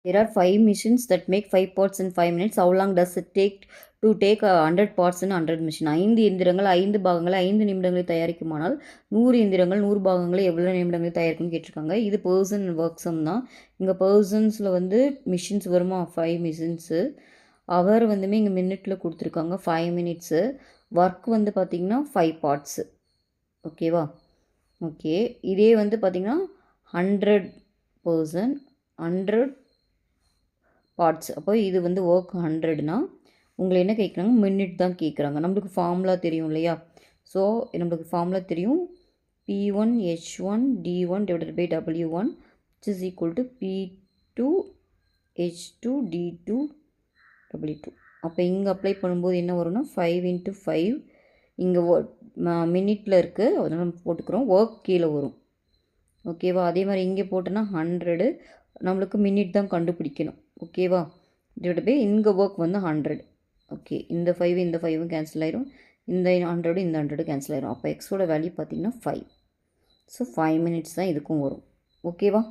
There are 5 machines that make 5 parts in 5 minutes. How long does it take to take 100 parts in 100 machine? 5 இயந்திரங்கள் 5 பாகங்களை 5 நிமிடங்களில் தயாரிக்குமானால் 100 இயந்திரங்கள் 100 பாகங்களை எவ்வளோ நிமிடங்களில் தயாரிக்கும்னு கேட்டிருக்காங்க. இது பர்சன் ஒர்க்ஸம் தான். இங்கே பர்சன்ஸில் வந்து மிஷின்ஸ் வருமா, 5 மிஷின்ஸு. அவர் வந்துமே இங்கே மினிட்டில் கொடுத்துருக்காங்க 5 மினிட்ஸு. ஒர்க் வந்து பார்த்திங்கன்னா 5 பார்ட்ஸு. ஓகேவா? ஓகே, இதே வந்து பார்த்திங்கன்னா 100 பர்சன் 100 பார்ட்ஸ். அப்போ இது வந்து ஒர்க் 100னா உங்களை என்ன கேட்குறாங்க, மினிட் தான் கேட்குறாங்க. நம்மளுக்கு ஃபார்முலா தெரியும் இல்லையா? ஸோ நம்மளுக்கு ஃபார்முலா தெரியும், P1 H1 D1 divided by W1 which is equal to P2 H2 D2 W2. அப்போ இங்கே அப்ளை பண்ணும்போது என்ன வரும்னா 5 × 5. இங்கே மினிட்டில் இருக்குது, அதனால் நம்ம போட்டுக்கிறோம். ஒர்க் கீழே வரும். ஓகேவா? அதே மாதிரி இங்கே போட்டோன்னா 100, நம்மளுக்கு மினிட் தான் கண்டுபிடிக்கணும். ஓகேவா? டிவைட் பை இங்கே ஒர்க் வந்து 100. ஓகே, இந்த 5 இந்த 5 கேன்சல் ஆயிரும், இந்த 100 இந்த 100 கேன்சல் ஆயிரும். அப்போ எக்ஸோட வேல்யூ பார்த்திங்கன்னா 5. ஸோ 5 மினிட்ஸ் தான் இதுக்கும் வரும். ஓகேவா?